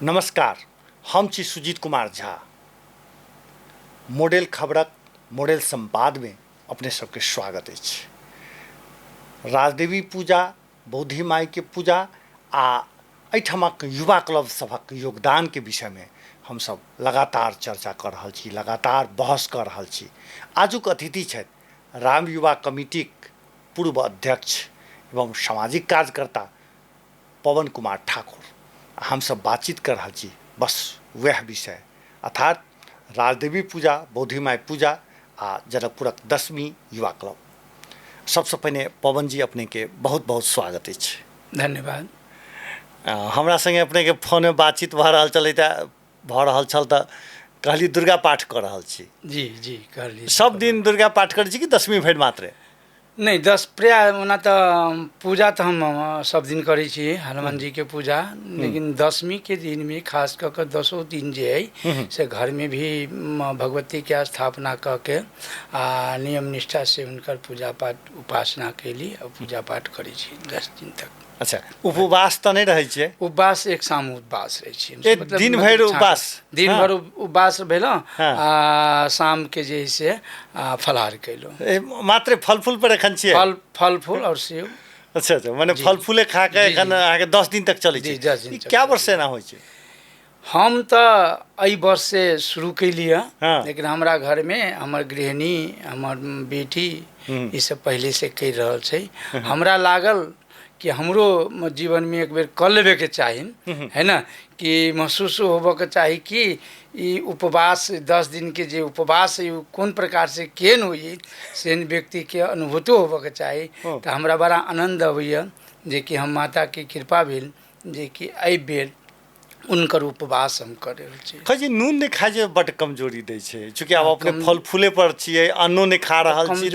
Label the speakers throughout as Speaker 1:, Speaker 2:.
Speaker 1: नमस्कार, हम छी सुजीत कुमार झा। मॉडल खबरक मॉडल संवाद में अपने सबके स्वागत अछि। राजदेवी पूजा, बौद्धि माई के पूजा आ एहिठमक युवा क्लब सभक योगदान के विषय में हम सब लगातार चर्चा कर रहल छी, लगातार बहस कर रहल छी। आजुक अतिथि छथि राम युवा कमिटीक पूर्व अध्यक्ष एवं सामाजिक कार्यकर्ता पवन कुमार ठाकुर। हम सब बातचीत कर रहा छी बस वह विषय अर्थात राजदेवी पूजा, बौद्धि माई पूजा आ जनकपुरक 10वीं युवा क्लब। सबसे पहले पवन जी अपने के बहुत बहुत स्वागत अछि।
Speaker 2: धन्यवाद।
Speaker 1: हमरा संगे अपने के फोन में बातचीत भ रहल छल त कहली दुर्गा पाठ कर रहल छी।
Speaker 2: जी कर ली।
Speaker 1: सब दिन दुर्गा पाठ करै छी कि 10वीं भरि मात्रे?
Speaker 2: नहीं 10 प्राय ओना तो पूजा तो हम सब दिन करै छी हनुमान जी के पूजा, लेकिन 10वीं के दिन में खास कर 10 दिन जे है से घर में भी भगवती के स्थापना करके आ नियम निष्ठा से उनकर पूजा पाठ उपासना के लिए पूजा पाठ करै छी 10 दिन तक।
Speaker 1: अच्छा, उपवास तो नहीं रहे छे?
Speaker 2: उपवास एक शाम उपवास रहे छी,
Speaker 1: मतलब दिन भर उपवास?
Speaker 2: दिन भर उपवास भेलो आ शाम के जे से फलाहार कैलो।
Speaker 1: मात्र फल फूल पर एखन छिए?
Speaker 2: फल फूल और सेव।
Speaker 1: अच्छा, माने फल फूले खा के एखन आगे 10 दिन तक चलै छै?
Speaker 2: 10 दिन
Speaker 1: क्या वर्ष से ना होइ छै?
Speaker 2: हम तो एहि वर्ष से शुरू कैलिए, लेकिन हमारा घर में हमर गृहिणी, हमर बेटी ये सब पहले से कर रहल छै। हमरा लागल कि हमरो जीवन में एक बेर कर लेवे के चाहिए, है ना, कि महसूस होबे के चाहिए कि ई उपवास 10 दिन के जे उपवास है कौन प्रकार से केन हुई से व्यक्ति के अनुभूति होबे के चाहिए। तो हमरा बड़ा आनंद अबैया जे कि हम माता के कृपा भेल जे कि एहि बेर उनकर उपवास हम कर रहल छी।
Speaker 1: खजी नून नहीं खाए जे बड़ कमजोरी दै छै, चूँकि अब अपने फल फूले पर छिए, अन्नो नहीं खा रहल छी।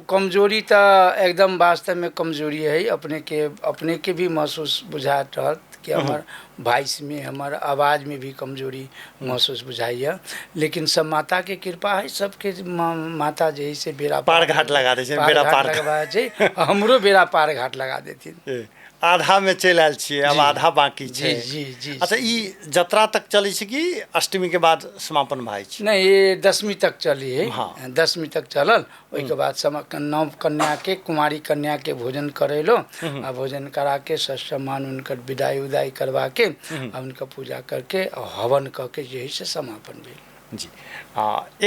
Speaker 2: कमजोरी तो एकदम वास्तव में कमजोरी है। अपने के भी महसूस बुझात रहत कि हमार वॉइस में, हमार आवाज़ में भी कमजोरी महसूस बुझाइए, लेकिन सब माता के कृपा है। सबके माता जे से बेड़ा
Speaker 1: पार घाट लगा दे छै, बेड़ा पार
Speaker 2: लगा छै, हमरो बेड़ा पार घाट लगा देथिन।
Speaker 1: आधा में चल आयल छिए, अब आधा बाकी छै।
Speaker 2: जी।
Speaker 1: अच्छा, ई जतरा तक चलै छै कि अष्टमी के बाद समापन भए छै?
Speaker 2: नहीं, ये 10वीं तक चली है। 10वीं तक चलल, ओहि के बाद नव कन्या के, कुमारी कन्या के भोजन करेलो आ भोजन करा के सम्मान उनकर विदाई उदाई करवा के उनका पूजा करके हवन करके जे है से समापन भेल।
Speaker 1: जी,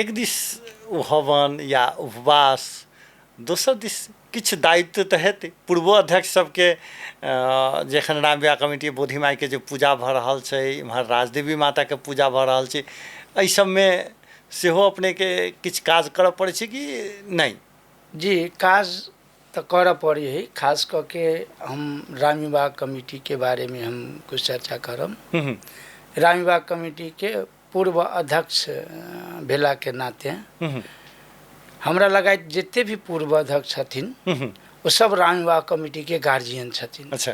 Speaker 1: एक दिस हवन या उपवास, दोसर दिस किछु दायित्व तो हेतै पूर्व अध्यक्ष सबके। जखन राम विवाह कमिटी बौद्धि माई के जो पूजा भ रहल छै, इम्हर राजदेवी माता के पूजा भ रहल छै, एहि सबमे सेहो अपने के किछु काज करऽ पड़ै छै कि नहीं?
Speaker 2: जी, काज तो करऽ पड़े है। खास करके हम राम विवाह कमिटी के बारे में हम कुछ चर्चा करब। राम विवाह कमिटी के पूर्व अध्यक्ष भेला के नाते हमरा लगा जितने भी पूर्व अध्यक्ष छथिन वो सब राम विवाह कमिटी के गार्जियन छथिन।
Speaker 1: अच्छा।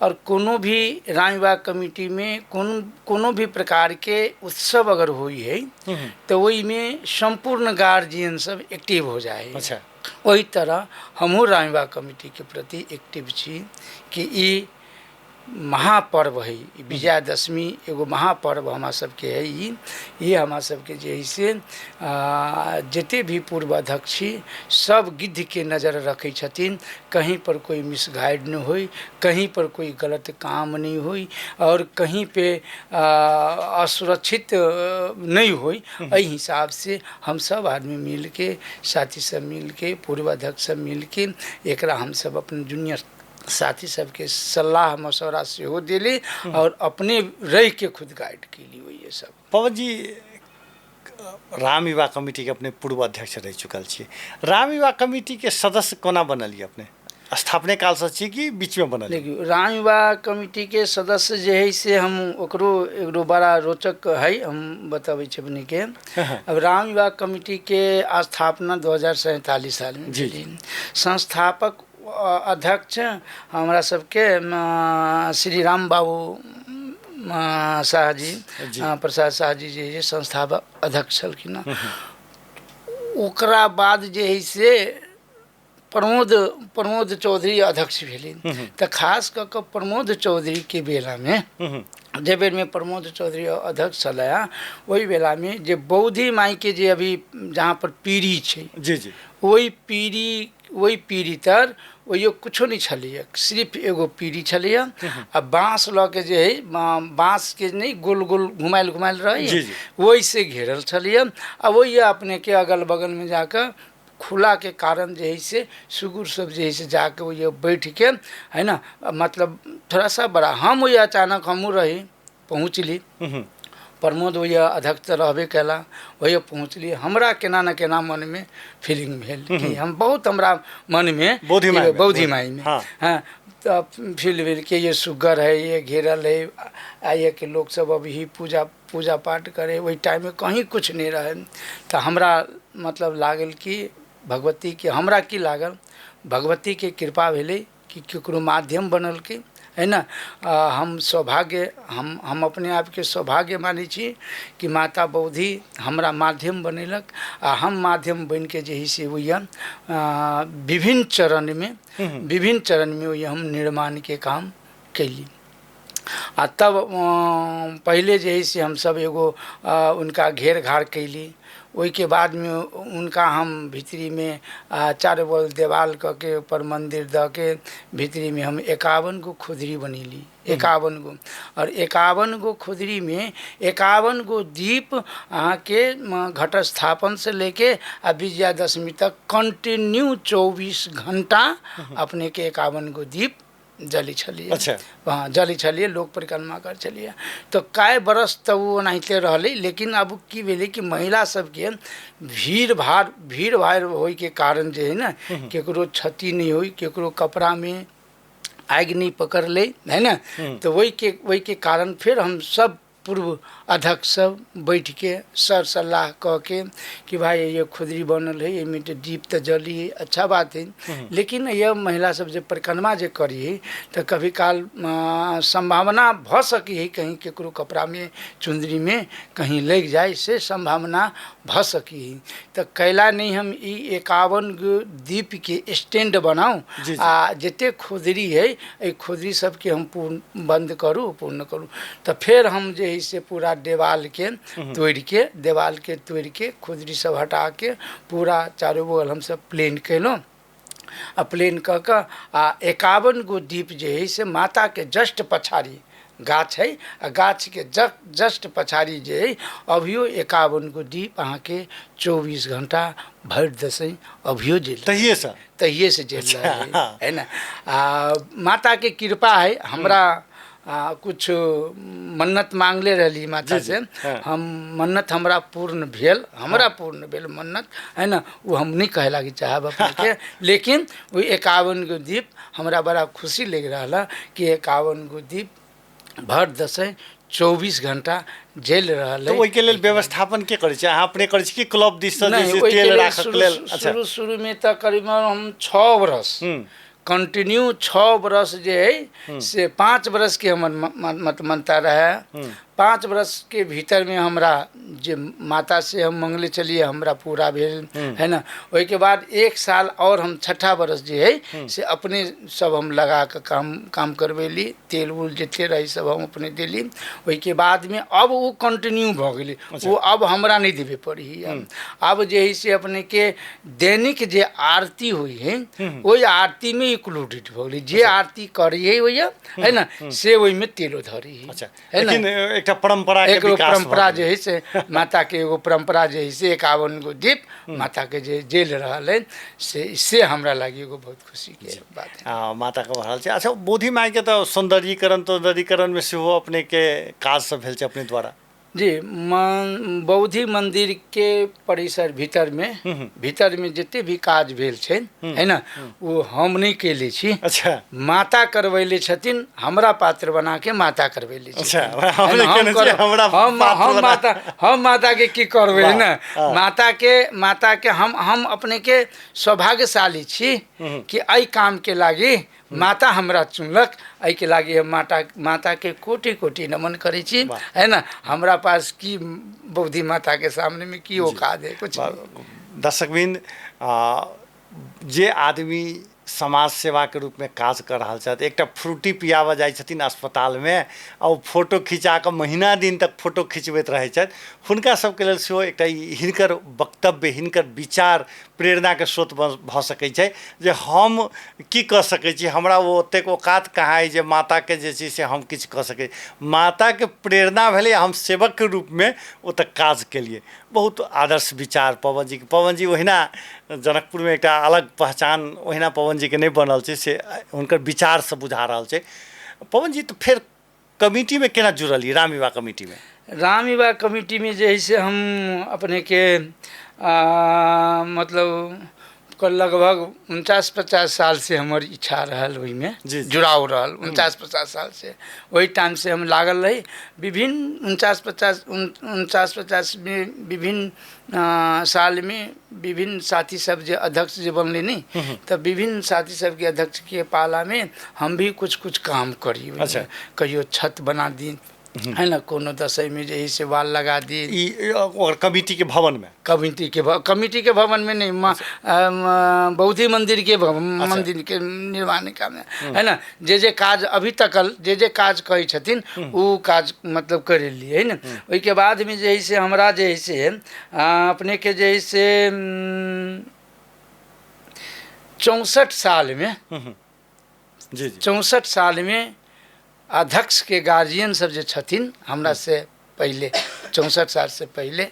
Speaker 2: और कोनो भी राम विवाह कमिटी में कोनो भी प्रकार के उत्सव अगर हुई है तो वही में संपूर्ण गार्जियन सब एक्टिव हो जाए।
Speaker 1: अच्छा।
Speaker 2: वही तरह हमहूँ राम विवाह कमिटी के प्रति एक्टिव छी कि ई महापर्व है, विजयादशमी एगो महापर्व हमारा सबके है। ये हमारा सबके जे है से जते भी पूर्व अध्यक्ष सब गिद्ध के नज़र रखे छथिन, कहीं पर कोई मिसगाइड न होई, कहीं पर कोई गलत काम नहीं होई और कहीं पे असुरक्षित नहीं होई। एहि हिसाब से हम सब आदमी मिल के, साथी सब मिल के, पूर्व अध्यक्ष सब मिल के एकरा हम सब अपने जूनियर साथी सबके सलाह मशवरा से हो दिली और अपने रह के खुद गाइड के लिए हुई। ये सब
Speaker 1: पवन जी, राम विवाह कमिटी के अपने पूर्व अध्यक्ष रह चुकल छी, राम विवाह कमिटी के सदस्य कोना बनलिए? अपने स्थापने काल से छी कि बीच में बनल?
Speaker 2: देखिए, राम विवाह कमिटी के सदस्य जे है से हम ओकरो एगो बड़ा रोचक है, हम बताबै छी अपने के। अब राम विवाह कमिटी के स्थापना 2047 साल में भेल। संस्थापक अध्यक्ष हमरा सबके श्री राम बाबू शाह जी, प्रसाद शाह जी जे संस्थापक अध्यक्ष छलखिन। ओकरा बाद जे है से प्रमोद चौधरी अध्यक्ष भेलिन। तो खास कऽ प्रमोद चौधरी के बेला में जे बेर में प्रमोद चौधरी अध्यक्ष छलैया ओहि बेला में जे बौद्धि माई के जे अभी जहाँ पर पीढ़ी छै
Speaker 1: जी जी
Speaker 2: ओहि पीढ़ी तर ओहियो कुछो नहीं छलैया, सिर्फ एगो पीढ़ी छलैया आ बाँस लऽ के जे है बाँस के नहीं गोल गोल घुमायल घुमायल रही वही से घेरल छलैया। आ वही अपने के अगल बगल में जाकर खुला के कारण जे है से सुगुर सब जे है से जाके वही बैठ के है ना, मतलब थोड़ा सा बड़ा हम वही अचानक हमू रही पहुँचली, प्रमोद वही अध्यक्ष रहबे कैला वही पहुँचली। हमरा केना न केना मन में फीलिंग भेल कि हम बहुत हमरा मन में बौद्धि माई में हाँ तो फील भेल कि ये सुगर है, ये घेरल है, आइए के लोग सब अभी पूजा पाठ करे, वही टाइम में कहीं कुछ नहीं रहे। तो हमरा मतलब लागल कि भगवती के हमरा की लागल भगवती के कृपा भेले कि केकरो माध्यम बनल के है ना। हम सौभाग्य हम अपने आप के सौभाग्य मानी छी कि माता बौद्धि हमरा माध्यम बनेलक आ हम माध्यम बन के जे है से वही विभिन्न चरण में वही हम निर्माण के काम कैली। आ तब पहले जे है से हम सब एगो उनका घेर घार कैली, वही के बाद में उनका हम भीतरी में चारों बगल देवाल क के ऊपर मंदिर द के भीतरी में हम 51 गो खुदरी बनीली, 51 गो, और 51 गो खुदरी में 51 गो दीप अहाँ के घट स्थापन से लेके विजयादशमी तक कंटिन्यू 24 घंटा अपने के 51 गो दीप जली छलिए।
Speaker 1: अच्छा
Speaker 2: हाँ जली छलिए, लोक परिक्रमा कर छलिए। तो काय बरस तो वो ओनाहिते रहले, लेकिन अब की भेले कि महिला सबके भीड़ भाड़ होय के कारण जे है ना केकरो क्षति नहीं होई, केकरो कपड़ा में आग नहीं पकड़ ले है ना। तो वही के कारण फिर हम सब पूर्व अध्यक्ष सब बैठ के सर सलाह कह के कि भाई ये खुदरी बनल है, ये में दीप तो जली है, अच्छा बात है, लेकिन यह महिला सब जो परिक्रमा जो करी है तो कभी काल संभावना भ सकी है कहीं केकरो कपड़ा में चुंदरी में कहीं लग जाए, से संभावना भ सकी है। तो कैला नहीं हम 51 गो दीप के स्टैंड बनाऊँ आ जते खुदरी है ये खुदरी सबके हम पूर्ण पूर्ण करूँ। तो फिर हम जे से पूरा देवाल के तोड़ के खुदरी सब हटा के पूरा चारों बगल हम सब प्लेन कैलों। आ प्लेन कऽ कऽ 51 गो दीप जे है से माता के जस्ट पछाड़ी गाछ है, आ गाछ के जस्ट पछाड़ी जे है अभियो 51 गो दीप अहाँ के 24 घंटा भर दसई अभियो जल तहिए से जल रहा है ना। माता के कृपा है। हमरा कुछ मन्नत मांगले रही माता से, हम मन्नत हमरा पूर्ण भेल मन्नत है ना, वो हम नहीं कहे लागी चाहब अपने के, लेकिन वो 51 गो दीप हमरा बड़ा खुशी लग रहा कि 51 गो दीप भर दसई 24 घंटा जेल रहा।
Speaker 1: तो ओहि के लेल व्यवस्थापन के करे छै, अहाँ अपने करे छी कि क्लब दिस से तेल राखक लेल? अच्छा
Speaker 2: शुरू में तो करीबन हम 6 बरस कंटिन्यू 6 बरस जे है से 5 बरस के हमर मत मनता रहे। 5 बरस के भीतर में हमरा जे माता से हम मंगले चलिए हमरा पूरा भेल है ना। वही के बाद 1 साल और हम 6ठा बरस जे है से अपने सब हम लगा के काम करवेली, तेल उल जते रही सब हम अपने दिली। वही के बाद में अब वो कंटिन्यू भ गेली, वो अब हमरा नहीं देवे पड़ी। अब जे है से अपने के दैनिक जे आरती हुई है वही आरती में इंक्लूडेड भ गेली, जे आरती करिए भैया है ना से वही में तेलो धरी है ना।
Speaker 1: एक परंपरा
Speaker 2: जे है से माता के एगो परंपरा जे है से 51 गो दीप माता के जे जेल रहल है से हमरा लगी एगो बहुत खुशी के बात है।
Speaker 1: माता के बढ़ल छै। अच्छा बौद्धि माई के तो सौंदर्यीकरण में सेहो अपने के काज सब भेल छै अपने द्वारा?
Speaker 2: जी बौद्धि मंदिर के परिसर भीतर में जिते भी काज भेल छै है ना वो हम नहीं केले छी।
Speaker 1: अच्छा
Speaker 2: माता करवैले छथिन, हमरा पात्र बना के माता करवैले छी। हम माता के की करबै ना, माता के हम अपने के सौभाग्यशाली छी कि आई काम के लागी माता हमरा चुनलक। आई के लागी माता के कोटि कोटि नमन करे छी है ना। हमरा पास की बौद्धि माता के सामने में की औकात है कुछ।
Speaker 1: दर्शकबिंद जे आदमी समाज सेवा के रूप में काज कर रहा छथि। एकटा फ्रूटी पियाबऽ जाइ छथिन अस्पताल में और फोटो खिंचा के महीना दिन तक फोटो खिंचबैत रहै छथि। हुनका सबके लेल सेहो एकटा हिनकर वक्तव्य, हिनकर विचार प्रेरणा के स्रोत भऽ सकै छै जे हम की कऽ सकै छी। हमरा वो ओतेक औकात कहाँ है जे माता के जे छै से हम किछु कऽ सकै। माता के प्रेरणा भेलै, हम सेवक के रूप में ओतऽ काज केलिए। बहुत आदर्श विचार पवन जी के। पवन जी ओहिना जनकपुर में एक अलग पहचान ओहिना पवन जी के नहीं बनल छै, से हुनकर विचार से बुझा रहल छै। पवन जी तो फिर कमिटी में केना जुड़लिए, राम विवाह कमिटी में?
Speaker 2: राम विवाह कमिटी में जे है से हम अपने के मतलब लगभग 49-50 साल से हमार इच्छा रहल ओहि में जुड़ाव रहल। 49-50 साल से वही टाइम से हम लागल रही। विभिन्न 49-50 में विभिन्न साल में विभिन्न साथी सब जो अध्यक्ष जो बनले नहीं, तब विभिन्न साथी सब के अध्यक्ष के पाला में हम भी कुछ काम करी।
Speaker 1: अच्छा।
Speaker 2: कहियो छत बना दी है ना, कोनो दसई में जे से वाल लगा दी।
Speaker 1: और कमिटी के भवन में? कमिटी
Speaker 2: के भवन में नहीं, बौद्धि मंदिर के मंदिर के निर्माण का में है ना। जे काज अभी तक जे काज कही छथिन वो काज मतलब करे लिए है ना। वही के बाद में जे से हमरा जे से अपने के जे से 64 साल में 64 साल में अध्यक्ष के गार्जियन सब जो छथिन हमरा से पहले, 64 साल से पहले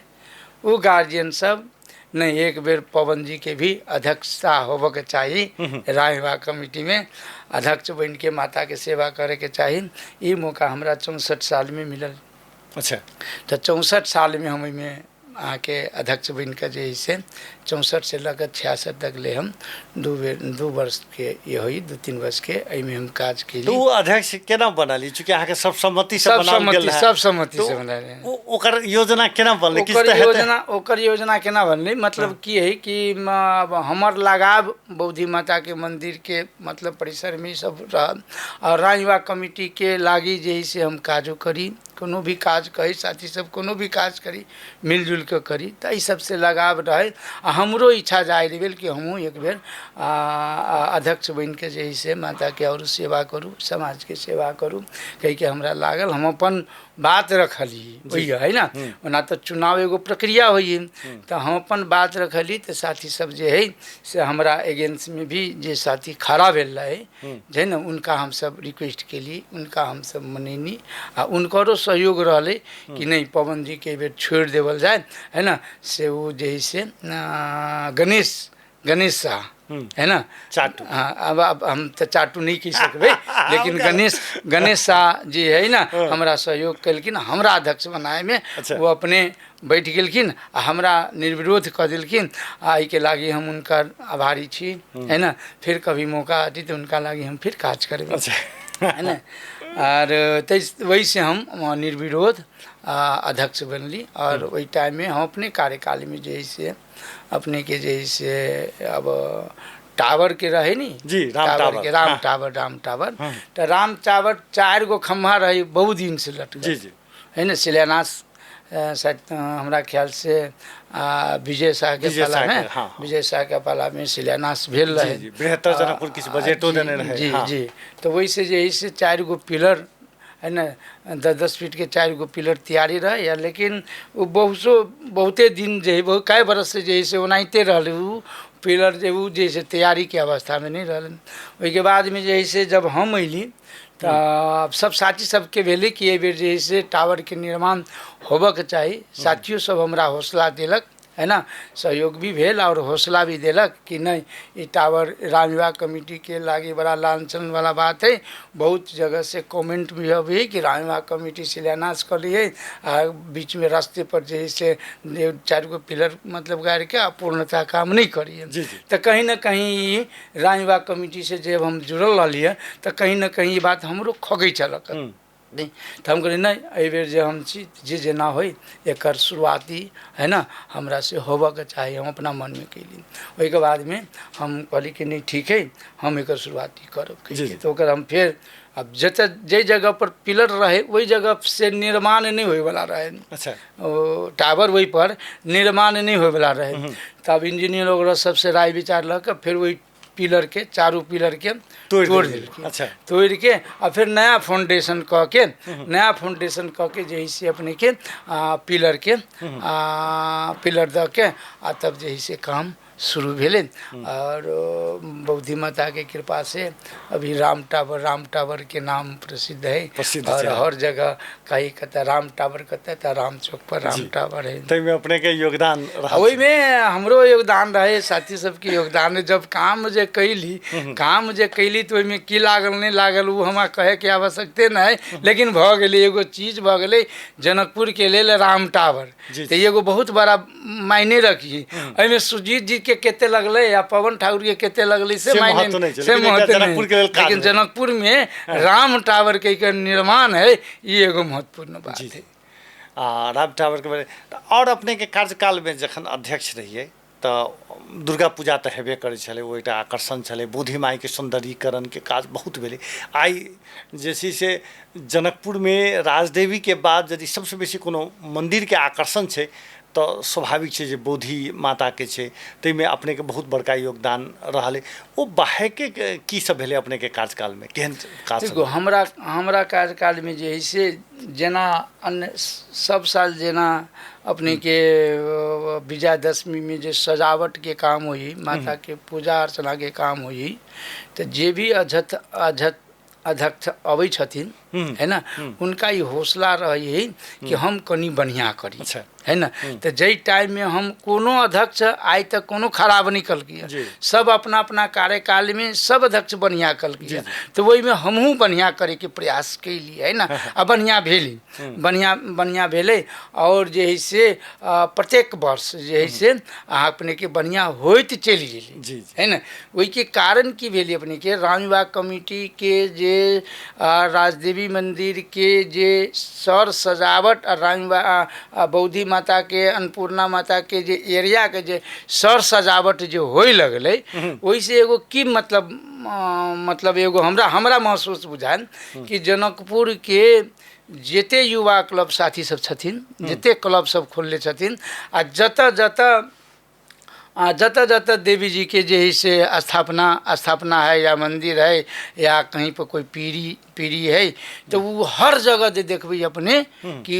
Speaker 2: वो गार्जियन सब नहीं, एक बेर पवन जी के भी अध्यक्षता होबे के चाहिए। राम विवाह कमिटी में अध्यक्ष बन के माता के सेवा करे के चाहिए। ये मौका हमरा 64 साल में मिलल।
Speaker 1: अच्छा।
Speaker 2: तो 64 साल में हम में आके अध्यक्ष बन के जे से 64 से लेकर 66 तक ले हम 2 वर्ष के ये हुई, 2-3 वर्ष के में हम काज के लिए।
Speaker 1: तो अध्यक्ष केना बनली? चूँकि अहाँ के सर्वसम्मति से बनाल गेल है।
Speaker 2: सर्वसम्मति से बनल।
Speaker 1: ओकर योजना केना बनले?
Speaker 2: ओकर योजना केना बनले मतलब की है कि हमर लगाव बौद्धि माता के मंदिर के मतलब परिसर में सब रहल। और राम विवाह कमिटी के लागी जे से हम काजो करी, कोनो भी काज कही साथी सब कोनो भी काज करी मिलजुल के करी। तो ये सबसे लगाव रहे। हमरो इच्छा जाहिर भेल कि हमहूँ एक बेर अध्यक्ष बन के जे से माता के और सेवा करूँ, समाज के सेवा करूँ कही के हमरा लागल। हम अपन बात रखली वही है ना, ओना तो चुनाव एगो प्रक्रिया हुई। तो हम अपन बात रखली तो साथी सब जे है से हमरा अगेंस्ट में भी जे साथी खड़ा भेल रहे जे ना, उनका हम सब रिक्वेस्ट के लिए उनका हम सब मनैनी। आ उनकरो सहयोग रहले कि नहीं पवन जी के बेर छोड़ देवल जाए है ना। से वो जे से गणेश शाह है ना,
Speaker 1: चाटू।
Speaker 2: हाँ, अब हम तो चाटू नहीं कह सकबे, लेकिन गणेश शाह जी है ना हमरा सहयोग कलखिन हमरा अध्यक्ष बनाए में।
Speaker 1: अच्छा।
Speaker 2: वो अपने बैठ गेलखिन आ हमरा निर्विरोध कह दिलखिन। आई के लागी हम उनकर आभारी छी है ना। फिर कभी मौका आती तो उनका लागी हम फिर काज करबे है ना। और वही से हम निर्विरोध अध्यक्ष बनली। और वही टाइम में हम अपने कार्यकाल में जैसे अपने के जैसे अब टावर के रहे नी
Speaker 1: जी, राम
Speaker 2: टावर। तो राम टावर 4 गो खम्भा रहे, बहुत दिन से लटक
Speaker 1: जी
Speaker 2: है ना। शिलान्यास शायद हमरा ख्याल से विजय शाह के पाला में, विजय शाह के पाला में शिलान्यास भेल रहे।
Speaker 1: बृहत्तर जनकपुर किछु बजटो देने रहे।
Speaker 2: जी। तो वैसे जे है से 4 गो पिलर है ना, 10-10 फीट के 4 गो पिलर तैयारी रहे या। लेकिन वो बहुते दिन जे है बहुत कई बरस से जे है से ओनाहिते रहले। वो पिलर जे वो जैसे तैयारी के अवस्था में नहीं रहलन। वही के बाद में जे है से जब हम अइली तो सब साथी सबके भेले कि ये बेर जे है से टावर के निर्माण होबे के चाहिए। साथियों सब हमरा हौसला दिलक है ना, सहयोग भी भेल और हौसला भी दिलक कि नहीं ये टावर राम विवाह कमिटी के लागे बड़ा लांछन वाला बात है। बहुत जगह से कमेंट भी है कि राम विवाह कमिटी शिलान्यास कर लिए बीच में रास्ते पर जैसे 4 गो पिलर मतलब गाड़ के पूर्णता काम नहीं करिए। तो कहीं ना कहीं राम विवाह कमिटी से जब हम जुड़ल रहिए तो कहीं ना कहीं ये बात हमरो खगै चलक नहीं। तो हम कहली नहीं एहि बेर जे हम छी जे जेना होई एकर शुरुआती है ना हमरा से होबे के चाहिए। हम अपना मन में कैली। वही के बाद में हम कहली कि नहीं ठीक है हम एकर शुरुआती करब। तो ओकर हम फिर अब जे जगह पर पिलर रहे वही जगह से निर्माण नहीं होए वाला रहे।
Speaker 1: अच्छा।
Speaker 2: टावर वही पर निर्माण नहीं होए वाला रहे। तब इंजीनियर वगैरह सबसे राय विचार लग फिर वही पिलर के चारू पिलर के तोड़ दिलखिन।
Speaker 1: अच्छा।
Speaker 2: तोड़ के और फिर नया फाउंडेशन कह के जे है से अपने के पिलर के पिलर द के आ तब जे है से काम शुरू भेले। और बौद्धि माता के कृपा से अभी राम टावर के नाम प्रसिद्ध है और हर जगह कहीं कहता राम टावर कहता है, राम चौक पर राम टावर है।
Speaker 1: तै में अपने के योगदान
Speaker 2: वही में हमरो योगदान रहे, साथी सबके योगदान है। जब काम जे कैली तो में की लागल नहीं लागल वो हमारा कहे के आवश्यकते न है, लेकिन भ गेलै एगो चीज भ गेलै जनकपुर के लेल राम टावर, तो एगो बहुत बड़ा मायने रखी। एहिमे सुजीत जी के केते लगले या पवन ठाकुर के केते लगले से मायने से महत्व नहीं, लेकिन जनकपुर में राम टावर के निर्माण है, ये एगो महत्वपूर्ण बात है।
Speaker 1: राम टावर के बारे और अपने के कार्यकाल में जखन अध्यक्ष रहिए तो दुर्गा पूजा तो हेबे करे छले, वो एकटा आकर्षण छले। बोधि माई के सौंदर्यीकरण के काज बहुत भेले। आई जैसे से जनकपुर में राजदेवी के बाद यदि सबसे बेसी कोनो मंदिर के आकर्षण छै तो स्वाभाविक है जो बोधि माता के छे, तैमें अपने के बहुत बड़का योगदान रहा। वो बाहे के की सब भेले अपने के कार्यकाल में, केहन काज?
Speaker 2: देखो हमरा कार्यकाल में जे है से जेना अन्य सब साल जेना अपने के विजयादशमी में जो सजावट के काम हुई, माता के पूजा अर्चना के काम हुई, तो जे भी अध्यक्ष अबै छथिन है ना, उनका ये हौसला रही कि हम कनी बढ़िया करी।
Speaker 1: अच्छा।
Speaker 2: है ना, तो जै टाइम में हम कोनो अध्यक्ष आइ तक कोनो खराब नहीं कल किया, सब अपना अपना कार्यकाल में सब अध्यक्ष बढ़िया कल किया, तो वही में हमहूँ बढ़िया करे के प्रयास कैलिए है ना। अब बढ़िया भेली, बढ़िया भेले। और जे है से प्रत्येक वर्ष जे है से अपने के बढ़िया होइत चलि गेली है ना। वही के कारण की भेली अपने के राम विवाह कमेटी के जे राजदेवी मंदिर के जे सर सजावट और राम विवाह बौद्धि माता के अन्नपूर्णा माता के जे एरिया के जे सर सजावट जो होय लगले, वैसे एगो की मतलब एगो हमरा महसूस बुझायल कि जनकपुर के जते युवा क्लब साथी सब छथिन, जते क्लब सब खोलले छथिन, आ जत देवी जी के जे है से स्थापना है या मंदिर है या कहीं पर कोई पीढ़ी है, तो वो हर जगह दे देखबी अपने कि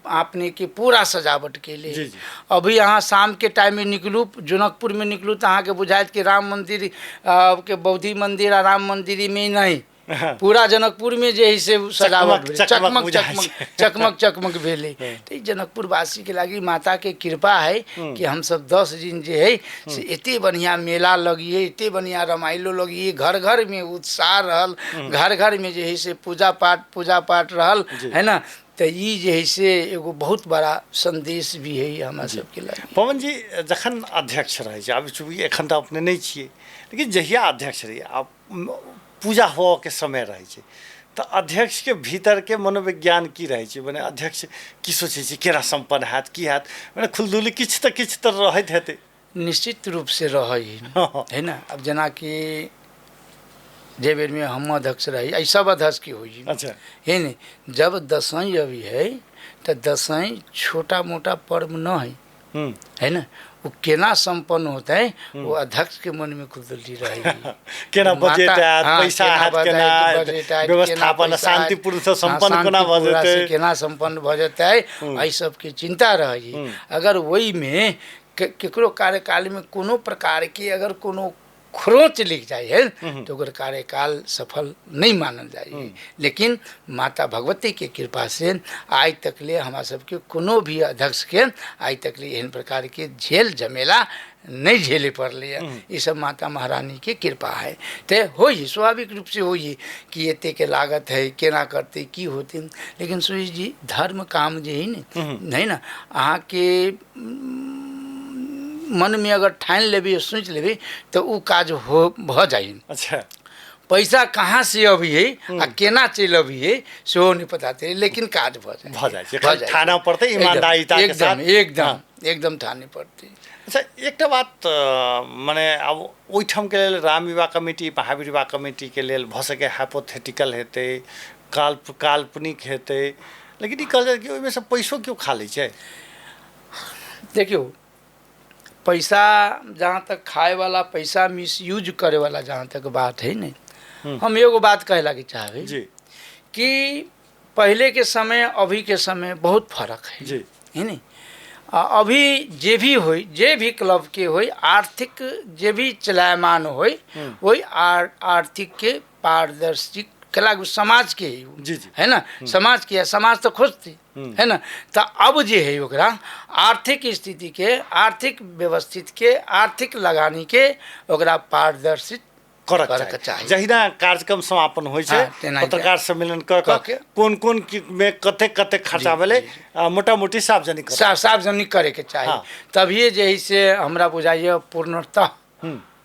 Speaker 2: आपने के पूरा सजावट के लिए। अभी यहाँ शाम के टाइम में निकलू, जनकपुर में निकलू तो अहाँ के बुझाइत कि राम मंदिर के बौद्धि मंदिर आ राम मंदिर में नहीं, पूरा जनकपुर में जे है से सजावट चकमक भेले। तो जनकपुर वासी के लागी माता के कृपा है कि हम सब 10 दिन जे है से इतने बढ़िया मेला लगिए, इतने बढ़िया रमाइलो लगिए, घर घर में उत्साह रहल, घर घर में जे है से पूजा पाठ रहल है ना। तो ये जे है से एगो बहुत बड़ा संदेश भी है हमारा सबके लागी।
Speaker 1: पवन जी जखन अध्यक्ष रहे छै, अब चूँकि एखन तो अपने नहीं छिए, लेकिन जहिया अध्यक्ष रहिए आप पूजा हो के समय रहे छै, तो अध्यक्ष के भीतर के मनोविज्ञान की रहे छै, माने अध्यक्ष की सोचे छै केरा संपन्न हैत की हैत, माने खुलदुली किछ तो रहत हेते।
Speaker 2: निश्चित रूप से रही है ना। अब जना कि जे बेर में हम अध्यक्ष रही, आई सब अध्यक्ष की हुई।
Speaker 1: अच्छा
Speaker 2: है नहीं, जब दसईं अभी है तो दसईं छोटा मोटा पर्व न है ना, वो केना संपन्न होता है वो अध्यक्ष के मन में खुदली रहेगी।
Speaker 1: केना बजट आयत, पैसा आयत, केना व्यवस्थापन शांतिपूर्ण से संपन्न कोना भ जेतै,
Speaker 2: केना संपन्न भ जेतै, एहि सब के चिंता रहेगी। अगर वही में केकरो कार्यकाल में कोनो प्रकार के अगर कोनो खरोच लिख जाए है तो अगर कार्यकाल सफल नहीं मानल जाए। लेकिन माता भगवती के कृपा से आज तक ले हमारा सबके कोनो भी अध्यक्ष के आज तक ले एहन प्रकार के झेल झमेला नहीं झेले पड़ले। ये सब माता महारानी के कृपा है। तो हो ही स्वाभाविक रूप से हो ही कि एते के लागत है, केना करते की होते। लेकिन सुरेश जी धर्म काम जे है नहीं ना, अहाँ के मन में अगर ठान लेबे सोच लेबे तो वो काज हो भ जाए।
Speaker 1: अच्छा
Speaker 2: पैसा कहाँ से अभी है आ केना चल अभी है सेहो नहीं पता थे, लेकिन काज भ जाए
Speaker 1: ठाना पड़ते ईमानदारिता के साथ
Speaker 2: एकदम ठाने पड़ते।
Speaker 1: अच्छा एक बात माने अब ओइठम के लेल राम विवाह कमेटी महावीर विवाह कमेटी के लेल भ सके हाइपोथेटिकल हेतै, काल्पनिक हेतै, लेकिन ई कहल जाए कि ओइमे से पैसो क्यों खा लै छै?
Speaker 2: देखियो पैसा जहाँ तक खाए वाला पैसा मिस यूज करे वाला जहाँ तक बात है नहीं, हम एगो बात कहे लगे चाहे
Speaker 1: जी
Speaker 2: कि पहले के समय अभी के समय बहुत फर्क है
Speaker 1: जी
Speaker 2: है नहीं। अभी जे भी क्लब के होई आर्थिक जे भी चलायमान होई वही आर्थिक के पारदर्शी कला समाज के
Speaker 1: जी जी
Speaker 2: है ना, समाज के समाज तो खोजती है ना। तो अब जे है ओकरा आर्थिक स्थिति के आर्थिक व्यवस्थित के आर्थिक लगानी के ओकरा पारदर्शित
Speaker 1: करक चाहिए। जहिना कार्यक्रम समापन होइ छै पत्रकार सम्मेलन क के कोन में कते कते खर्चा भेलै मोटा मोटी सार्वजनिक करे के चाहिए। तभिए जे है से हमरा बुझाइए पूर्णतः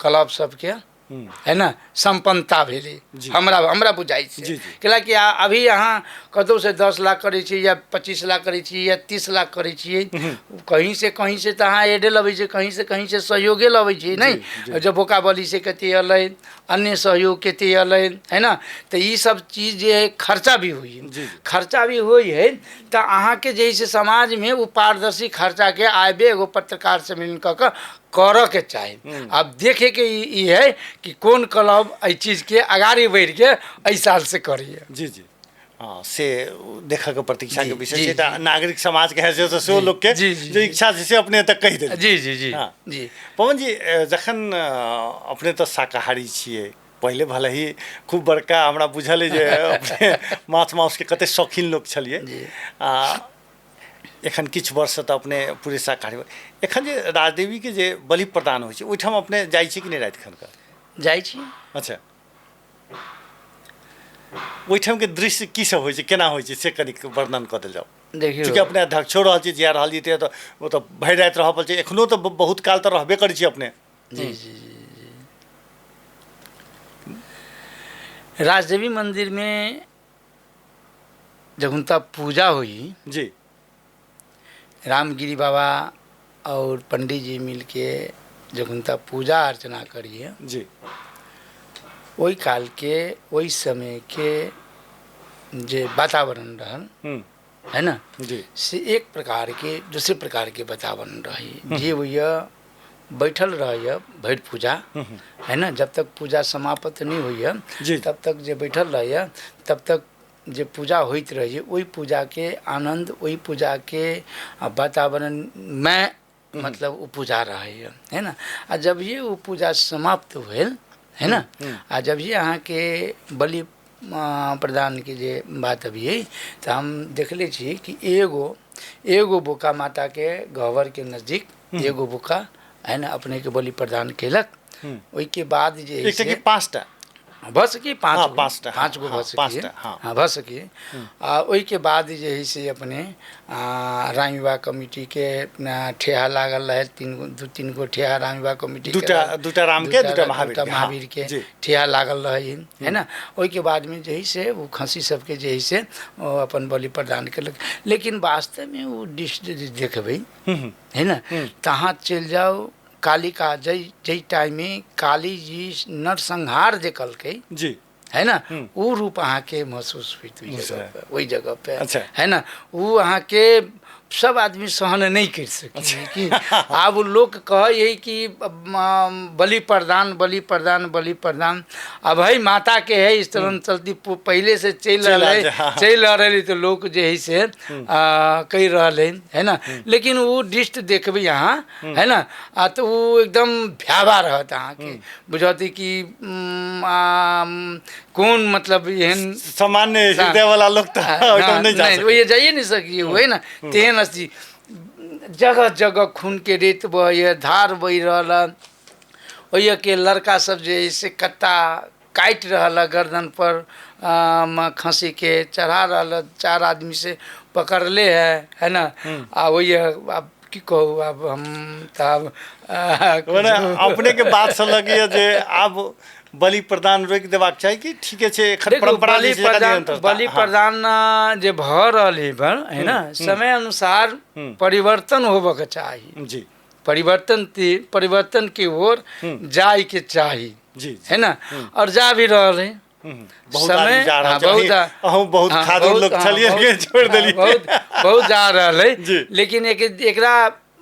Speaker 1: क्लब सबके है ना संपन्नता भेलै हमरा बुझाइ छै। कैलाकि अभी अहाँ कतौ से 10 लाख करै छी या 25 लाख करै छी या 30 लाख करै छी, कहीं से तऽ अहाँ एडे लबै छै, कहीं से सहयोगे लबै छै नहीं। जब बोका बली से कते अलै, अन्य सहयोग कते अलै है ना। तो ये सब चीज जे है खर्चा भी हुई है तो अहाँ के जे है समाज में वो पारदर्शी खर्चा के आबे एगो पत्रकार सम्मेलन क करऽ के चाही। अब देखे के ई है कि कौन क्लब एहि चीज के आगाड़ी बढ़ के एहि साल से करिए। जी जी हाँ से देखा के प्रतीक्षा के विषय छै। नागरिक समाज के हैसियत से सेहो लोग के जो इच्छा छै से अपने तक कहि देल।
Speaker 2: जी जी जी
Speaker 1: जी पवन जी जखन अपने तो शाकाहारी छियै, पहले भले ही खूब बड़का हमरा बुझल है जे अपने माछ मांस के कते शौकीन लोग छलिए, एखन किछु वर्ष तऽ अपने पूरे शाकाहारी। एखन जे राजदेवी के जे बलि प्रदान होइ छै ओहिठाम अपने जाइ छी कि नहीं रात खन का?
Speaker 2: जाइ छी। अच्छा
Speaker 1: ओहिठाम के दृश्य की सब होइ छै, केना होइ छै से कनि वर्णन कऽ देल जाओ।
Speaker 2: देखियो
Speaker 1: चूँकि अपने अध्यक्षो रहल छी, जिया रहल छी, तो वो तो भरि रात रहऽ पड़ै छै, एखनो तो बहुत काल तो रहबे करै छी अपने।
Speaker 2: जी जी जी राजदेवी मंदिर में जब तब पूजा हुई
Speaker 1: जी,
Speaker 2: रामगिरी बाबा और पंडित जी मिल के जब तब पूजा अर्चना करिए
Speaker 1: जी,
Speaker 2: वही काल के वही समय के जे वातावरण रहन है ना
Speaker 1: जी,
Speaker 2: से एक प्रकार के दूसरे प्रकार के वातावरण रही। जे भैया बैठल रहिए भैर पूजा है ना, जब तक पूजा समाप्त नहीं हुई तब तक जे बैठल रहिए तब तक जे पूजा होइत रहिए वही पूजा के आनंद वही पूजा के वातावरण में मतलब वो पूजा रहे है ना। आ जब ये वो पूजा समाप्त हुए है ना, आ जब ये अहाँ के बलि प्रदान के जे बात अभी है तो हम देखले छी कि एगो बोका माता के गहवर के नजदीक एगो बोका है ना अपने के बलि प्रदान केलक। वही के बाद जे
Speaker 1: पाँचटा
Speaker 2: बस की पाँच गो बस की वही के बाद जे है से अपने राम विवाह कमिटी के ठेहा लागल रहे, दू तीन गो ठेहा राम विवाह कमिटी
Speaker 1: दूटा राम के दूटा
Speaker 2: महावीर के ठेहा लागल रहे है ना। वही के बाद में जे है से वो खसी सबके जे है से अपन बलि प्रदान केलक। लेकिन वास्तव में वो डिश देखबै है ना तहाँ चल जाओ कालिका जय टाइम में काली जी नरसंहार जे कलकै
Speaker 1: जी
Speaker 2: है ना वो रूप अहाँ के महसूस हुई वही जगह पे अच्छा। है ना वो अहाँ के सब आदमी सहन नहीं कर सके कि अब लोग कहे कि बलि प्रदान अब है माता के है इस तरह चलती पहले से चल रहे तो लोग जो है से कही रहे है ना। लेकिन वो डिस्ट देखबे यहाँ है ना तो वो एकदम भयावा रहता अहाँ के बुझाती कि कौन मतलब एहन
Speaker 1: सामान्य हृदय वाला लोग तो
Speaker 2: नहीं जाइए नहीं सकी है ना। तेहन जगह जगह खून के रेत बह धार बह रहा वही के लड़का सब जे से कत्ता काट रहा गर्दन पर खसी के चढ़ा रहा, 4 आदमी से पकड़ले है ना। वही अब की कहू अब हम तब
Speaker 1: अपने के बात से लगी जे अब बलि प्रदान रोक देबाक चाही कि ठीके छै परंपरा
Speaker 2: बलि प्रदान जे भ रहल है ना समय अनुसार परिवर्तन होबे के चाही
Speaker 1: जी,
Speaker 2: परिवर्तन की ओर जाए के चाही
Speaker 1: जी
Speaker 2: है ना। और जा भी रहा है
Speaker 1: समय बहुत खादर लोग छलिए छोड़ देलिए
Speaker 2: बहुत जा रहा है। लेकिन एकरा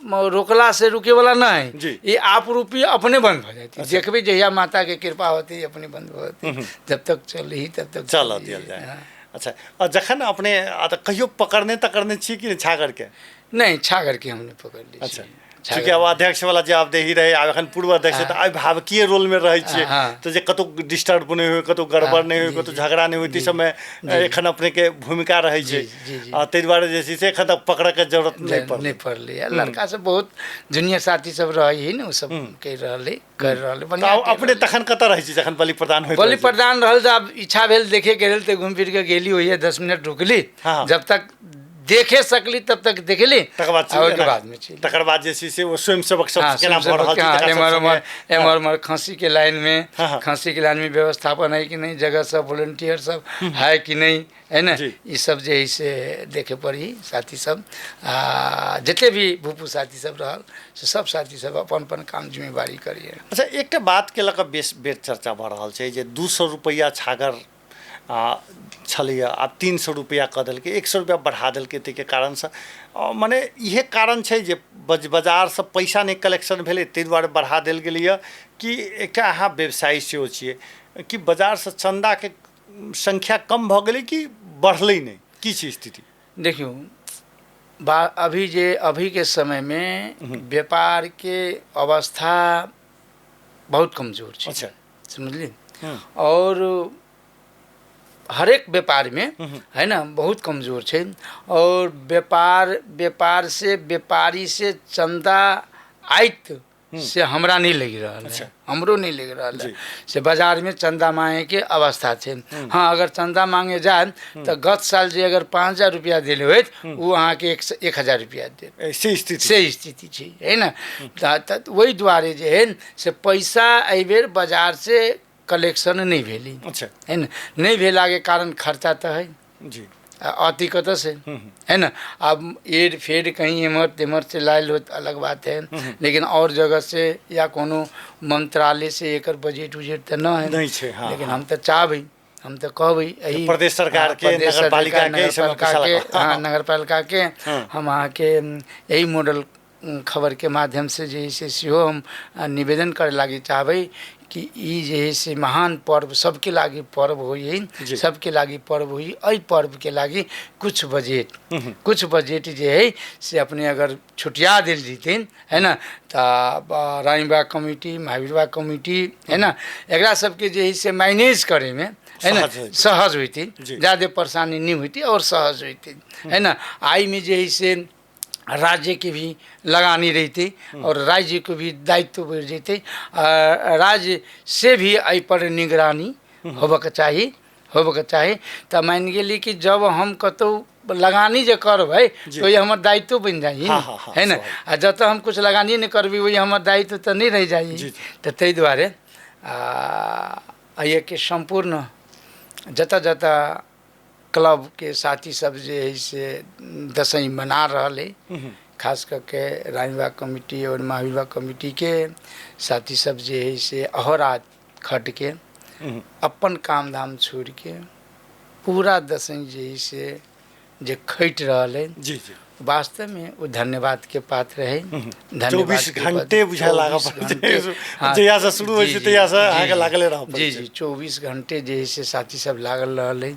Speaker 2: रोकला से रुके वाला
Speaker 1: जी।
Speaker 2: नहीं, ये आप रूपी अपने बंद हो जाती। देखबे जहिया माता के कृपा होती अपने बंद होती, जब तक चल ही तब तक
Speaker 1: चल दिया जाए।
Speaker 2: हाँ।
Speaker 1: अच्छा, और जखन अपने कहियो पकड़ने तकड़ने छी कि छागर के?
Speaker 2: नहीं, छागर के हमने पकड़ ली।
Speaker 1: अच्छा, चूँकि अब अध्यक्ष वाला जवाबदेही रहे, आब एखन पूर्व अध्यक्ष तऽ आइ भावकीय रोल में रहै छियै, तऽ जे कतौ डिस्टर्ब नहीं हुए, कतौ गड़बड़ नहीं हुए, कतौ झगड़ा नहीं हुए, समय एखन अपने के भूमिका रहै छै, ताहि दुआरे जे छै से एखन तक पकड़ के जरूरत नहीं पड़लै।
Speaker 2: लड़का सब बहुत जूनियर साथी सब रही न, उ सब कह रहले
Speaker 1: बढ़िया। अपने तखन कतऽ रहै छी जखन बलि प्रदान होइत?
Speaker 2: बलि प्रदान रहल तऽ आब इच्छा भेल देखे के लेल तऽ घूम फिर के गेली, होइए 10 मिनट रुकली, जब तक देखे सकली तब तक देखली,
Speaker 1: तकर बाद जे छै से वो स्वयं सेवक सब केना भऽ रहल छै,
Speaker 2: एमर खसी के लाइन में, खसी के लाइन में व्यवस्थापन है कि नहीं, जगह सब वॉलंटियर सब है कि नहीं, है ना, ये सब जे है से देखे पड़ी। साथी सब जते भी भूपू साथी सब रहल से सब साथी सब अपन अपन काम जिम्मेवारी करिए।
Speaker 1: अच्छा, एकटा बात के लऽ कऽ बेर चर्चा भऽ रहल छै जे 200 रुपैया छागर छलैए, आब 300 रुपैया कऽ देलकै, 100 रुपैया बढ़ा देलकै, ताहिके कारणसँ मने इहे कारण छै जे बाजारसँ पैसा नहि कलेक्शन भेलै ताहि दुआरे बढ़ा देल गेलैए, कि एकटा अहाँ व्यवसायी सेहो छियै कि बाजारसँ चन्दाके संख्या कम भऽ गेलै कि बढ़लै नहीं, की छै स्थिति?
Speaker 2: देखियो, अभी के समय में व्यापार के अवस्था बहुत कमजोर है।
Speaker 1: अच्छा,
Speaker 2: समझली, और हर एक व्यापार में है ना बहुत कमजोर है, और व्यापार से व्यापारी से चंदा आयत से हमरा नहीं लग रहा है। अच्छा, हमरो नहीं लग रहा है से बाजार में चंदा मांगे के अवस्था है। हाँ, अगर चंदा मांगे जाए तो गत साल जे अगर 5000 रुपया दिले हो वो अहाँ के 1000 रुपया दे, से स्थिति है ना। वही द्वारे जे है से पैसा एहि बेर बाजार से कलेक्शन नहीं भेली।
Speaker 1: अच्छा,
Speaker 2: है ना, नहीं भेला के कारण खर्चा तो है
Speaker 1: जी,
Speaker 2: अति कत से, है ना। अब एड फेड कहीं इमर से लायल हो अलग बात है, लेकिन और जगह से या कोनो मंत्रालय से एक बजट उजेट तो न है,
Speaker 1: नहीं छे। हाँ,
Speaker 2: लेकिन हम तो चाहबे, हम तो कहबे यही
Speaker 1: प्रदेश सरकार के, नगर
Speaker 2: पालिका के हम अहाँ के यही मॉडल खबर के माध्यम से जे से सेहो हम निवेदन करे लागी चाहबे कि ई जे है से महान पर्व सबके लागी पर्व होई, सबके लागी पर्व होई, एहि पर्व के लागी कुछ बजट जे है से अपने अगर छुटिया दिल जीतिन, है ना, तो रानीबा कमिटी, महावीरबा कमिटी, है ना, एकरा सबके जे है से मैनेज करे में, है ना, सहज होती, ज़्यादा परेशानी नहीं होती और सहज होती, है ना। आई में जे है से राज्य की भी लगानी रहती और राज्य को भी दायित्व बढ़ जाते, राज्य से भी आई पर निगरानी होबक चाहिए। तो मान गेली कि जब हम कतौ लगानी जे करबै तो ये हमार दायित्व बन जाई, है ना। आ जब हम कुछ लगानी नहीं करबी वही हमार दायित्व तो नहीं रह जाई। तो ताहि दुआरे ये के संपूर्ण जता क्लब के साथी सब जे है से दशई मना रहे, खास करके रानीबा कमिटी और महावीरबा कमिटी के साथी सब जे है से अहोरात खट के अपन काम धाम छोड़ के पूरा दशई जे है से जे खट रहे, वास्तव में वो धन्यवाद के पात्र है।
Speaker 1: 24 घंटे बुझा लागा जहिया से शुरू होई तहिया से आगे लागले रह।
Speaker 2: जी 24 घंटे जे से साथी सब लागल रहले,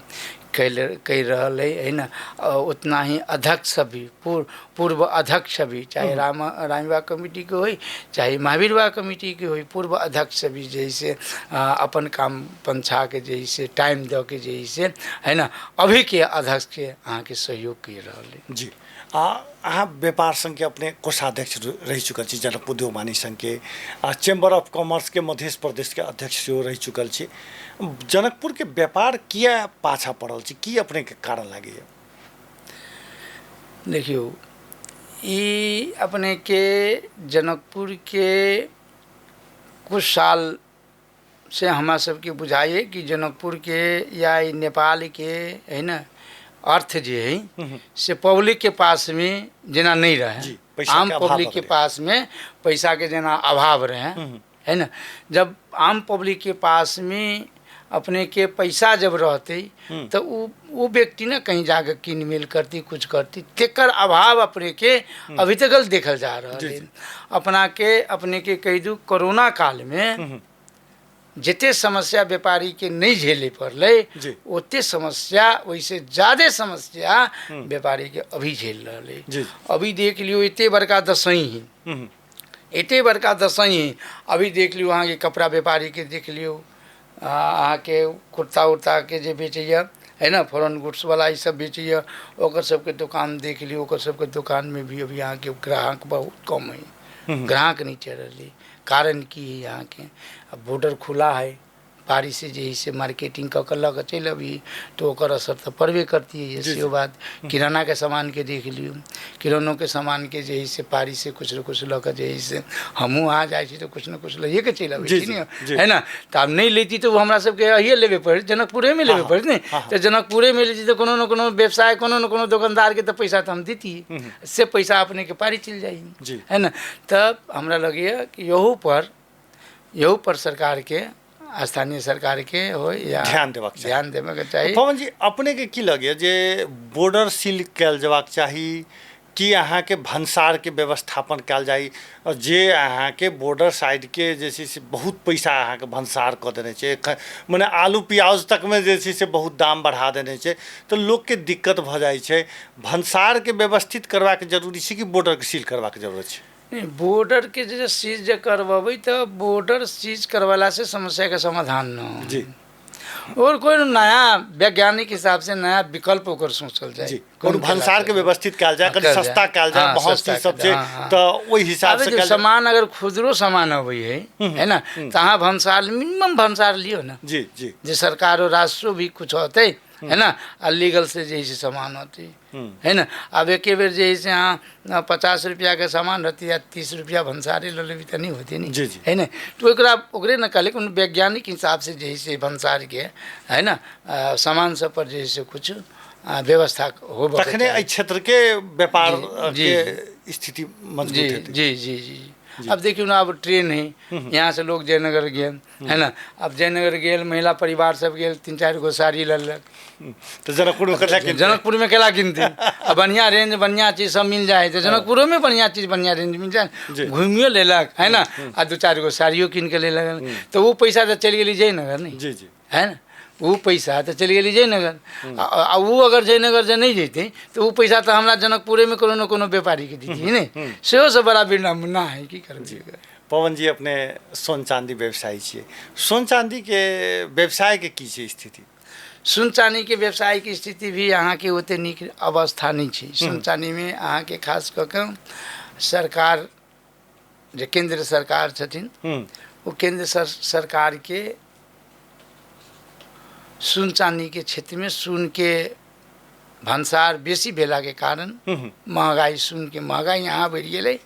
Speaker 2: कई रहले, है ना। उतना ही अध्यक्ष भी, पूर्व अध्यक्ष भी, चाहे रानीबा कमिटी के होई चाहे महावीरबा कमिटी के होई, पूर्व अध्यक्ष भी जैसे अपन काम पंछा के जैसे टाइम दे के जैसे, है ना, अभी के अध्यक्ष के अहाँ के सहयोग कर रहे।
Speaker 1: जी, अहाँ व्यापार संघ के अपने कोषाध्यक्ष रह चुकल छी, जनकपुर देवमानी संघ के, चेम्बर ऑफ कॉमर्स के मध्य प्रदेश के अध्यक्ष सेहो रह चुकल छी। जनकपुर के व्यापार किया पाछा पड़ल छी, की अपने के कारण लगे?
Speaker 2: देखियो, ई अपने के जनकपुर के कुछ साल से हमारा सबके बुझाइए कि जनकपुर के या नेपाल के, है ना, अर्थ जे है से पब्लिक के पास में जना नहीं रहे, आम पब्लिक के पास में पैसा के जना अभाव रहे, है ना। जब आम पब्लिक के पास में अपने के पैसा जब रहते तो वो व्यक्ति ना कहीं जाकर किन मेल करती कुछ करती तेकर अभाव अपने के अभी तक देखल जा रहा है। अपने के कह दू कोरोना काल में जिते समस्या व्यापारी के नहीं झेले पड़े उतने समस्या वैसे ज़्यादा समस्या व्यापारी के अभी झेल रहे। अभी देख लियो इतने बड़का दसई ही इतने बड़का दसई ही अभी देख लियो वहाँ के कपड़ा व्यापारी के देख लियो अहाँ के कुर्ता उर्ता के जे बेचैया है ना फॉरेन गुड्स वाला ये सब बेचैया ओकर सबके दुकान देख लियो ओकर सबके दुकान में भी अभी यहाँ के ग्राहक बहुत कम है। ग्राहक नहीं चल रही कारण की है यहाँ के अब बॉर्डर खुला है पारी से जे से मार्केटिंग कर लग चल अभी तो ओकर असर तो पड़बे करती है। ऐसी बात किराना के सामान के देख लियो किरानों के सामान के जे से पारी से कुछ न कुछ लग जे से हमू आ जाए तो कुछ न कुछ लइए के चल अभी है ना तो अब नहीं लेती तो हमरा सबके अहिए लेवे पड़े जनकपुरे में लेवे पड़े नहीं तो जनकपुरे में लेती तो कोनो न कोनो व्यवसाय कोनो न कोनो दुकानदार के तो पैसा तो हम देती से पैसा अपने के पारी चल जाई है ना। तब हमरा लगे कि यहू पर सरकार के स्थानीय सरकार के हो या
Speaker 1: ध्यान देवे
Speaker 2: के चाहिए।
Speaker 1: पवन जी अपने के की लगे जे बॉर्डर सील कल जबाक चाहिए कि अहाँ के भंसार के व्यवस्थापन कल जाए और जे अहाँ के बॉर्डर साइड के जैसे से बहुत पैसा अहाँ के भंसार कर देने चाहिए मैंने आलू प्याज तक में जैसे से बहुत दाम बढ़ा देने चाहिए तो लोग के दिक्कत भ जाए भंसार के व्यवस्थित करवा के जरूरी है कि बॉर्डर के सील करवा के जरूरत है।
Speaker 2: नहीं बॉर्डर के जो सीज करवाबे तो बॉर्डर सीज करवाला से समस्या का समाधान न हो
Speaker 1: जी
Speaker 2: और कोई नया वैज्ञानिक हिसाब से नया विकल्प होकर सोचल जाए
Speaker 1: भंसार के व्यवस्थित कल जाए कल सस्ता कल जाए बहुत सी सबसे तो वही हिसाब से
Speaker 2: सामान अगर खुदरो सामान अबै है ना तहाँ भंसार मिनिमम भंसार लियो ना
Speaker 1: जी जी
Speaker 2: जे सरकार और राष्ट्र भी कुछ होते है ना लीगल से जैसे सामान होती है ना। अब एक बेर जैसे यहाँ 50 रुपया के सामान रहती या 30 रुपया भंसारे ले तो नहीं होती नहीं है ना तो ओकरे न कहले वैज्ञानिक हिसाब से जैसे भंसार के है ना सामान सब पर जैसे कुछ व्यवस्था हो
Speaker 1: तखने क्षेत्र के व्यापार के स्थिति मजबूत
Speaker 2: जी जी जी। अब देखियो ना अब ट्रेन है यहाँ से लोग जयनगर गए है ना अब जयनगर गए महिला परिवार सब गए 3-4 गो साड़ी ललक
Speaker 1: तो जनकपुर
Speaker 2: में केला किनते अब बढ़िया रेंज बढ़िया चीज सब मिल जाए तो जनकपुर में बढ़िया चीज बढ़िया रेंज मिल जाए घूमियो लेलक है ना आ 2-4 गो साड़ियों किन के ले लगल तो वो पैसा तो चल गई जयनगर नहीं
Speaker 1: जी जी है
Speaker 2: ना वो पैसा तो चल गई जयनगर वो अगर जयनगर से नहीं जेते तो वो पैसा तो हमारा जनकपुरे में कोनो न कोनो व्यापारी के दीजिए नहीं सेहो से बड़ा विडम्बना है की करबे।
Speaker 1: पवन जी अपने सोन चांदी व्यवसायी छे सोन चांदी के व्यवसाय के की छै स्थिति
Speaker 2: सोन चांदी के व्यवसाय की स्थिति भी यहाँ के ओते नीक अवस्था नहीं है। सोन चांदी में अहाँ के खास कऽ के सरकार जे केंद्र सरकार छथिन वो केंद्र सरकार के सोन चांदी के क्षेत्र में सोन के भंसार बेसी भेला के कारण महंगाई सोन के महंगाई यहाँ बढ़ गए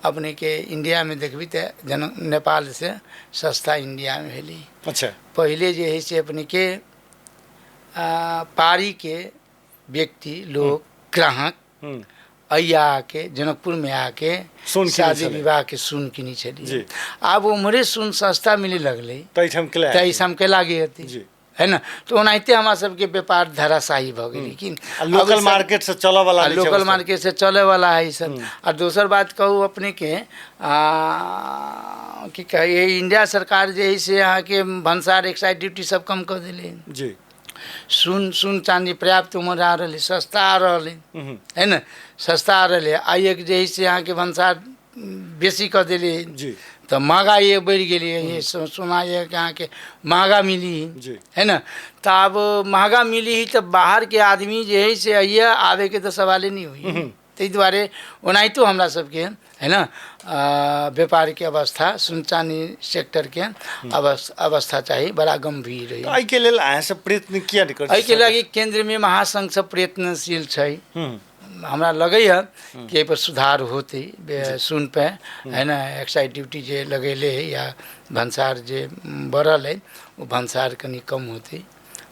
Speaker 2: अपने के इंडिया में देखबी तो नेपाल से सस्ता इंडिया में भेली।
Speaker 1: अच्छा
Speaker 2: पहले जो है से अपने के पारी के व्यक्ति लोग ग्राहक अया आके जनकपुर में आके शादी विवाह के सुन किनी चली अब उम्रे सुन सस्ता मिले लगले तैसम के लागे हती है ना तो ओनाहिते हमारा सबके व्यापार धराशायी भ गई लेकिन
Speaker 1: लोकल मार्केट से चले वाला
Speaker 2: लोकल मार्केट से चले वाला है सब। और दूसर बात कहूँ अपने के कि कहिए इंडिया सरकार जे है से यहाँ के भंसार एक्साइज ड्यूटी सब कम कर दिले
Speaker 1: जी
Speaker 2: सुन चांदी पर्याप्त उम्र आ रही सस्ता आ रही है ना सस्ता आ रही आई एक जे है से यहाँ के भंसार बेसी कर दिले
Speaker 1: जी
Speaker 2: तो महंगाई बढ़ गई ये सुना है कि यहाँ के महंगा मिली है ना तो अब महंगा मिली ही तो बाहर के आदमी जो है से आइए आवे के तो सवाल नहीं हुई ते द्वारे ओनाहितो हमरा सबके है ना व्यापार के अवस्था सुनचानी सेक्टर के अवस्था चाहिए बड़ा गंभीर है।
Speaker 1: एहि के लेल अहाँ सब प्रयत्न किया नहीं
Speaker 2: एहि के लागि केंद्र में महासंघ सब प्रयत्नशील है। हमरा लगे है कि पर सुधार होते सुन पे है ना एक्साइज ड्यूटी जे लगेले है या भंसार जे बढ़ल है वो भंसार कनी कम होते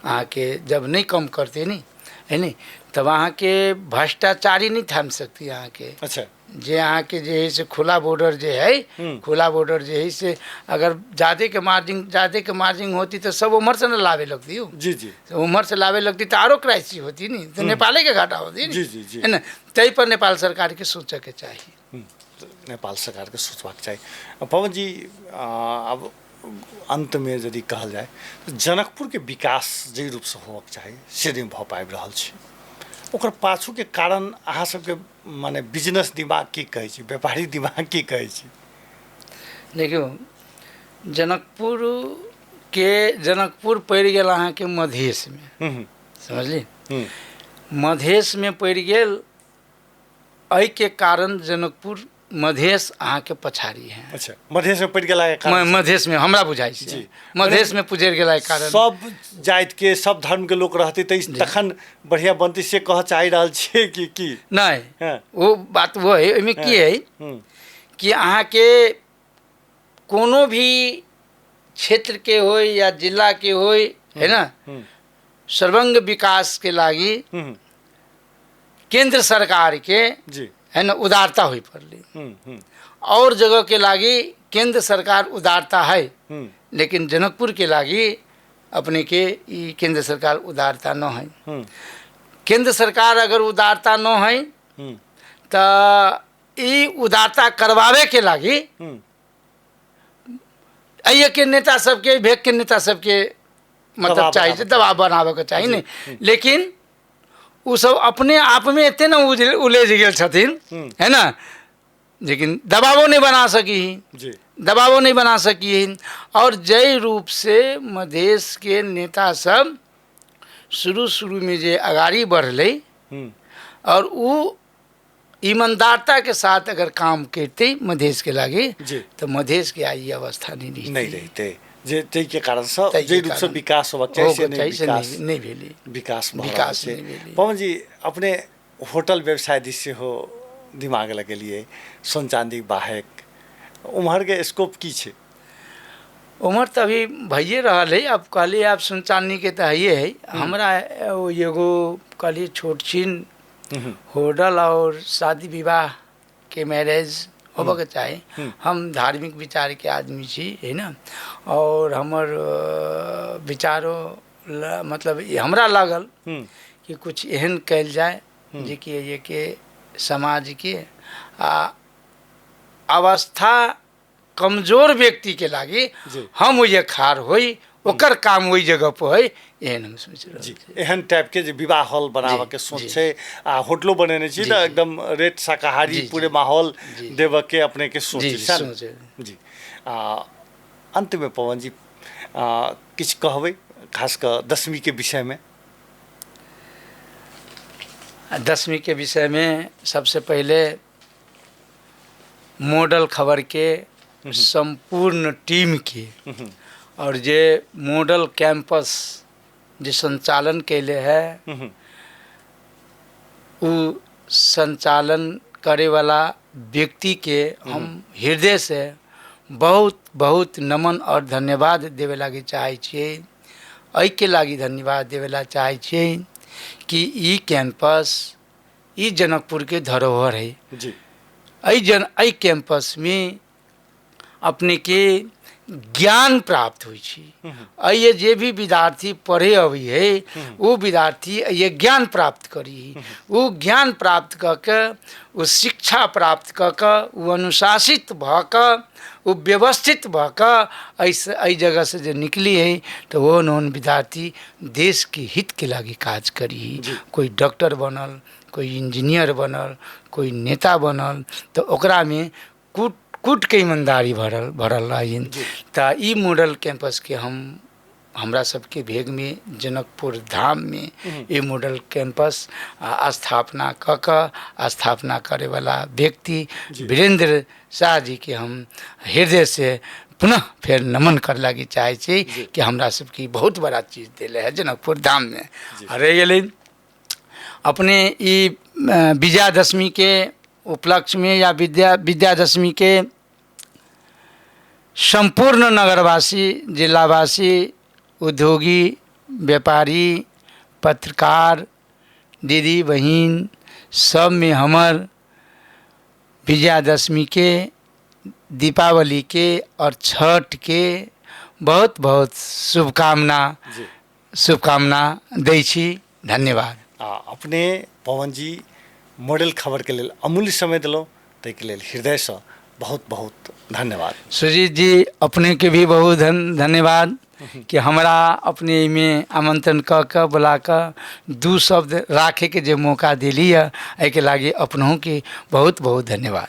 Speaker 2: आके जब नहीं कम करते नहीं है नहीं तब अहाँ के भ्रष्टाचारी नहीं थाम सकती अहाँ के।
Speaker 1: अच्छा
Speaker 2: जे अहाँ के जे है से खुला बॉर्डर जे है, खुला बॉर्डर जे है से अगर ज़्यादा के मार्जिन होती तो सब उम्र से न लावे लगती हो।
Speaker 1: जी जी
Speaker 2: तो उम्र से लावे लगती तो आरो क्राइसिस होती नहीं, तो नेपाले के घाटा होती
Speaker 1: जी जी जी
Speaker 2: है ना। तै पर नेपाल सरकार के सोचे के चाहिए।
Speaker 1: नेपाल सरकार के सोचबाक चाहिए। पवन जी अब अंत में यदि कहल जाए तो जनकपुर के विकास जे रूप से होबाक चाहिए से नहीं भऽ पाबि रहल छै, ओकर पाछू के कारण अहाँ सबके माने बिजनेस दिमाग की कहै छी, व्यापारी दिमाग की कहै छी?
Speaker 2: देखियो जनकपुर पड़ि गेल अहाँ के मधेश में, समझली, मधेश में पड़ि गेल, एहि के कारण जनकपुर मधेश अहाँ के पछाड़ी है।
Speaker 1: अच्छा मधेश में पड़ि गेला के कारण
Speaker 2: मधेश में हमरा बुझाइ छै, मधेश में पुजरि गेला के कारण
Speaker 1: सब जाति के सब धर्म के लोग रहते तो तखन बढ़िया बनती से कह चाहि रहल छियै कि
Speaker 2: नहीं वो बात वो है। ओहिमे की है कि अहाँ के कोनो भी क्षेत्र के हो या जिला के हो, है ना, सर्वांग विकास के लागी केंद्र सरकार के
Speaker 1: जी
Speaker 2: है ना उदारता हुई पड़ली। और जगह के लागी केंद्र सरकार उदारता है, लेकिन जनकपुर के लागी अपने के केंद्र सरकार उदारता न है। केंद्र सरकार अगर उदारता न है तो ई उदारता करवावे के लागी आइए के नेता सबके, भेग के नेता सबके मतलब चाहिए, दबाव बनावे के चाहिए नहीं। लेकिन वो सब अपने आप में इतने ना उलझ गए छथिन, है ना, लेकिन दबावो नहीं बना सकी, दबावो नहीं बना सकी। और जय रूप से मधेश के नेता सब शुरू में जे अगाड़ी बढ़ले और वो ईमानदारता के साथ अगर काम करते मधेश के लागे तो मधेश के आई अवस्था नहीं
Speaker 1: रहते जे के कारण से जे रूप से विकास होबा चाहिए
Speaker 2: नहीं भेली,
Speaker 1: विकास नहीं भेली। पवन जी अपने होटल व्यवसाय दिस हो दिमाग लगेलिए, सोन चांदी बाहेक उम्र के स्कोप की छे?
Speaker 2: उम्र तो अभी भइए रहा है। अब कहलिए आप सोन चांदी के तो है, हमरा एगो कहलिए छोट छीन होटल और शादी विवाह के मैरिज होबे के चाही। हम धार्मिक विचार के आदमी छी, है ना, और हमर विचारो मतलब हमरा लागल कि कुछ एहन कैल जाए जे कि ये के समाज के अवस्था कमजोर व्यक्ति के लागी हम वो खार होई, ओकर काम वही जगह पर है, एहन हम सोच रहे
Speaker 1: जी। एहन टाइप के विवाह हॉल बनावे के सोच छै, होटलो बनेने छी ना एकदम रेट शाकाहारी पूरे माहौल देव के अपने के सोच जी। अंत में पवन जी किछ कहबै खास कर 10वीं के विषय में?
Speaker 2: 10वीं के विषय में सबसे पहले मॉडल खबर के संपूर्ण टीम के और जे मॉडल कैंपस जो संचालन कैले है वो संचालन करे वाला व्यक्ति के हम हृदय से बहुत बहुत नमन और धन्यवाद देवे लागी चाहे छिए। एहि के लागी धन्यवाद देवे ला चाहे छिए कि ई कैंपस ई जनकपुर के धरोहर है
Speaker 1: जी।
Speaker 2: एहि कैंपस में अपने के ज्ञान प्राप्त हुई छी। ये जे भी विद्यार्थी पढ़े अभी है वो विद्यार्थी ये ज्ञान प्राप्त करी, वो ज्ञान प्राप्त करके वो शिक्षा प्राप्त करके वो अनुशासित भके वो व्यवस्थित भके ऐसे एहि जगह से जो निकली है तो वो नौन विद्यार्थी देश के हित के लागी काज करी। कोई डॉक्टर बनल, कोई इंजीनियर बनल, कोई नेता बनल, तो ओकरा में कूट के ईमानदारी भरल रही। तो ई मॉडल कैंपस के हमरा सबके भेग में जनकपुर धाम में ये मॉडल कैंपस स्थापना स्थापना करे वाला व्यक्ति वीरेंद्र शाह जी के हम हृदय से पुनः फिर नमन कर लागी चाहे छी कि हमरा सबकी बहुत बड़ा चीज़ दिले है जनकपुर धाम में। रह गए अपने ई विजयादशमी के उपलक्ष्य में या विद्यादशमी के संपूर्ण नगरवासी, जिलावासी, उद्योगी, व्यापारी, पत्रकार, दीदी बहिन सब में हमर विजयादशमी के, दीपावली के और छठ के बहुत बहुत शुभकामना दै छी। धन्यवाद।
Speaker 1: अपने पवन जी मॉडल खबर के लेल अमूल्य समय दिलौ, ताहिके लेल हृदय से बहुत बहुत धन्यवाद।
Speaker 2: सुजीत जी अपने के भी बहुत धन्यवाद कि हमरा अपने में आमंत्रण क बुला क दू शब्द राखे के जे मौका दिली है, एहिके लागी अपनों के बहुत बहुत धन्यवाद।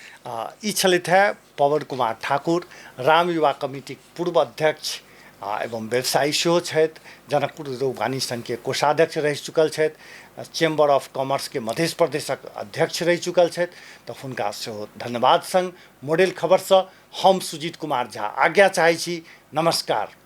Speaker 1: ई छलथि है पवन कुमार ठाकुर, राम युवा कमिटी पूर्व अध्यक्ष एवं व्यवसायी सेहो छथि, जनकपुर उद्योग संघ के कोषाध्यक्ष रहि चुकल छथि, चेम्बर ऑफ कॉमर्स के मध्य प्रदेशक अध्यक्ष रहि चुकल छथि। तऽ हुनका सेहो धन्यवाद संग मॉडल खबर से हम सुजीत कुमार झा आज्ञा चाहै छी। नमस्कार।